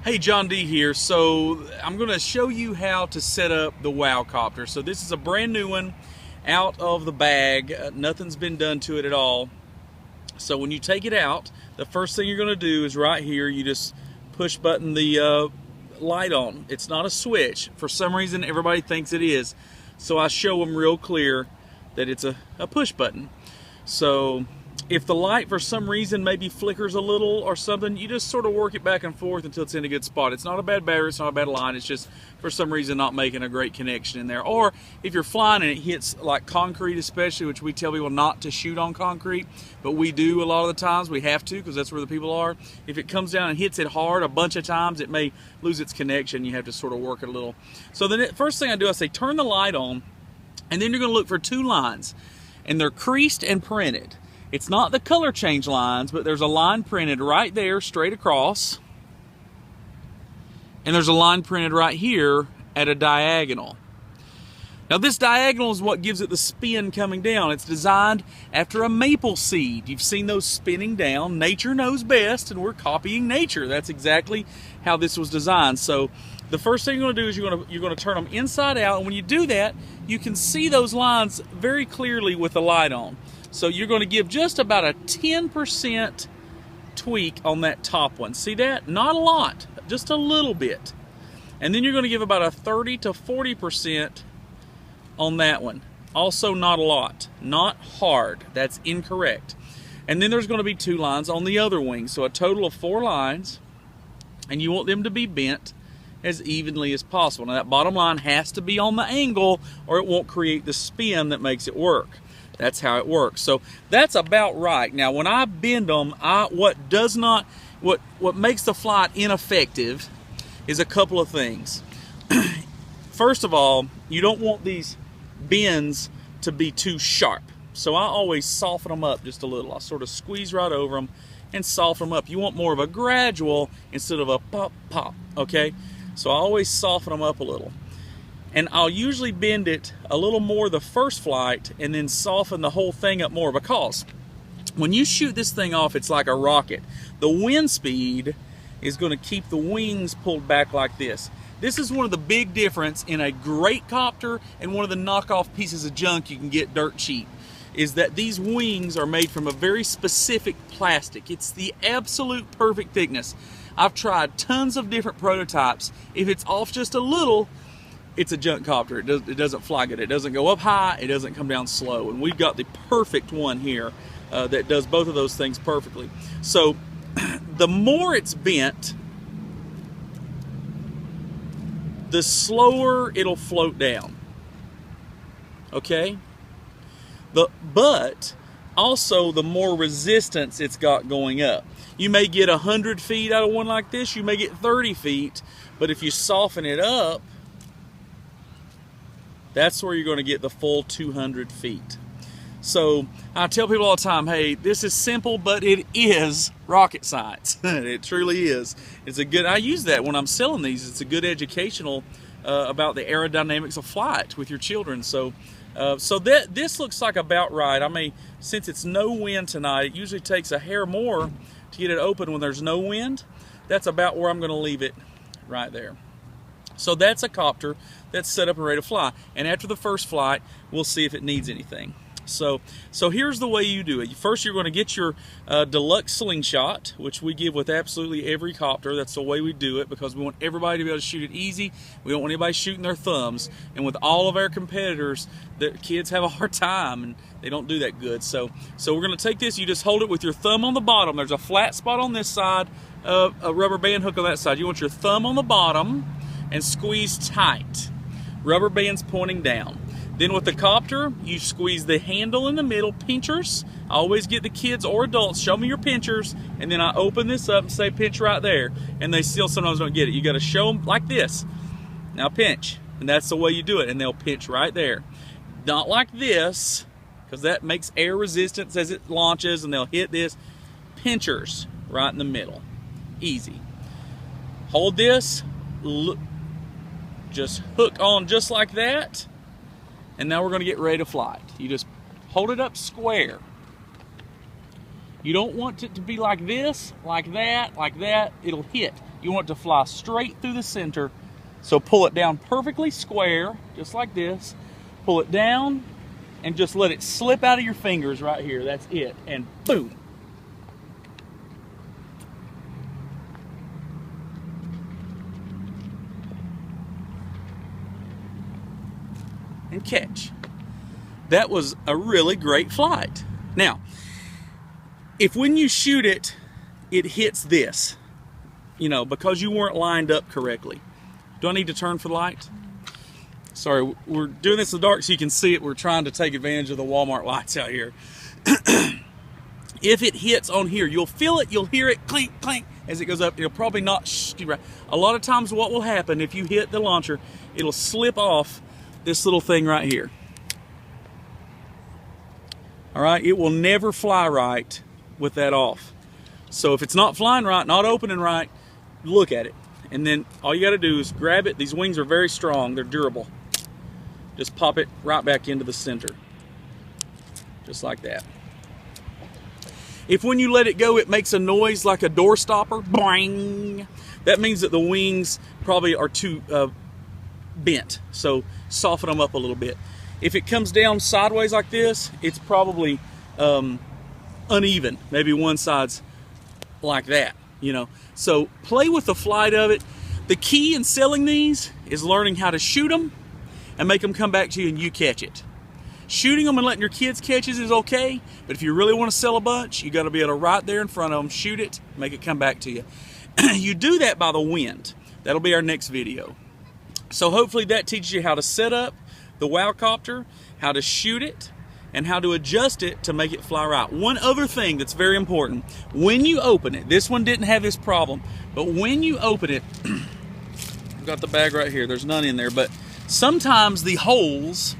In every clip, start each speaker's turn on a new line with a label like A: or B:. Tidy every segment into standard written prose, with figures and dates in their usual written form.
A: Hey, John D here. So I'm going to show you how to set up the Wow Copter. So this is a brand new one out of the bag. Nothing's been done to it at all. So when you take it out, the first thing you're going to do is right here, you just push button the light on. It's not a switch. For some reason, everybody thinks it is. So I show them real clear that it's a push button. So if the light for some reason maybe flickers a little or something, you just sort of work it back and forth until it's in a good spot. It's not a bad battery, it's not a bad line, it's just for some reason not making a great connection in there. Or if you're flying and it hits like concrete especially, which we tell people not to shoot on concrete, but we do a lot of the times, we have to because that's where the people are. If it comes down and hits it hard a bunch of times, it may lose its connection. You have to sort of work it a little. So the first thing I do, I say turn the light on, and then you're going to look for two lines, and they're creased and printed. It's not the color change lines, but there's a line printed right there straight across, and there's a line printed right here at a diagonal. Now this diagonal is what gives it the spin coming down. It's designed after a maple seed. You've seen those spinning down. Nature knows best, and we're copying nature. That's exactly how this was designed. So the first thing you're going to do is you're going to turn them inside out, and when you do that, you can see those lines very clearly with the light on. So you're going to give just about a 10% tweak on that top one. See that? Not a lot, just a little bit. And then you're going to give about a 30 to 40% on that one. Also not a lot, not hard. That's incorrect. And then there's going to be two lines on the other wing. So a total of 4 lines, and you want them to be bent as evenly as possible. Now that bottom line has to be on the angle or it won't create the spin that makes it work. That's how it works. So that's about right. Now when I bend them, what makes the flight ineffective is a couple of things. First of all, you don't want these bends to be too sharp. So I always soften them up just a little. I sort of squeeze right over them and soften them up. You want more of a gradual instead of a pop, pop, okay? So I always soften them up a little. And I'll usually bend it a little more the first flight and then soften the whole thing up more, because when you shoot this thing off, it's like a rocket. The wind speed is going to keep the wings pulled back like this. This is one of the big difference in a great copter and one of the knockoff pieces of junk you can get dirt cheap, is that these wings are made from a very specific plastic. It's the absolute perfect thickness. I've tried tons of different prototypes. If it's off just a little, it's a junk copter. It doesn't fly good. It doesn't go up high. It doesn't come down slow. And we've got the perfect one here that does both of those things perfectly. So the more it's bent, the slower it'll float down. Okay? But also the more resistance it's got going up. You may get 100 feet out of one like this. You may get 30 feet. But if you soften it up, that's where you're going to get the full 200 feet. So I tell people all the time, hey, this is simple, but it is rocket science. It truly is. It's a good, I use that when I'm selling these. It's a good educational about the aerodynamics of flight with your children. So this looks like about right. I mean, since it's no wind tonight, it usually takes a hair more to get it open when there's no wind. That's about where I'm going to leave it right there. So that's a copter that's set up and ready to fly. And after the first flight, we'll see if it needs anything. So here's the way you do it. First, you're going to get your deluxe slingshot, which we give with absolutely every copter. That's the way we do it because we want everybody to be able to shoot it easy. We don't want anybody shooting their thumbs. And with all of our competitors, the kids have a hard time and they don't do that good. So we're going to take this. You just hold it with your thumb on the bottom. There's a flat spot on this side, a rubber band hook on that side. You want your thumb on the bottom and squeeze tight. Rubber bands pointing down. Then with the copter, you squeeze the handle in the middle, pinchers. I always get the kids or adults, show me your pinchers, and then I open this up and say pinch right there. And they still sometimes don't get it. You got to show them like this. Now pinch. And that's the way you do it. And they'll pinch right there. Not like this, because that makes air resistance as it launches, and they'll hit this. Pinchers right in the middle. Easy. Hold this. Look. Just hook on just like that, and now we're going to get ready to fly it. You just hold it up square. You don't want it to be like this, like that, like that. It'll hit. You want it to fly straight through the center. So pull it down perfectly square, just like this. Pull it down and just let it slip out of your fingers right here. That's it. And boom. And catch. That was a really great flight. Now, if when you shoot it, it hits this, you know, because you weren't lined up correctly. Do I need to turn for the light? Sorry, we're doing this in the dark so you can see it. We're trying to take advantage of the Walmart lights out here. If it hits on here, you'll feel it, you'll hear it clink, clink as it goes up. It'll probably not shoot right. A lot of times what will happen if you hit the launcher, it'll slip off this little thing right here. All right, it will never fly right with that off. So if it's not flying right, not opening right, look at it. And then all you got to do is grab it. These wings are very strong. They're durable. Just pop it right back into the center. Just like that. If when you let it go, it makes a noise like a door stopper, boing, that means that the wings probably are too bent. So soften them up a little bit. If it comes down sideways like this, it's probably uneven. Maybe one side's like that, you know. So play with the flight of it. The key in selling these is learning how to shoot them and make them come back to you and you catch it. Shooting them and letting your kids catch it is okay, but if you really want to sell a bunch, you got to be able to right there in front of them, shoot it, make it come back to you. You do that by the wind. That'll be our next video. So hopefully that teaches you how to set up the Whistle Copter, how to shoot it, and how to adjust it to make it fly right. One other thing that's very important, when you open it, this one didn't have this problem, but when you open it, I've got the bag right here, there's none in there, but sometimes the holes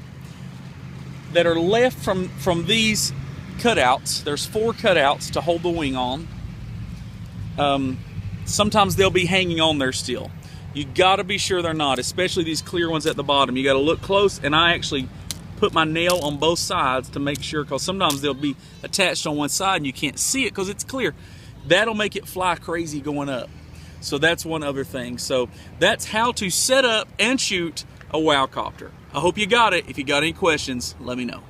A: that are left from these cutouts, there's 4 cutouts to hold the wing on, sometimes they'll be hanging on there still. You got to be sure they're not, especially these clear ones at the bottom. You got to look close, and I actually put my nail on both sides to make sure, because sometimes they'll be attached on one side and you can't see it because it's clear. That'll make it fly crazy going up. So that's one other thing. So that's how to set up and shoot a Whistle Copter. I hope you got it. If you got any questions, let me know.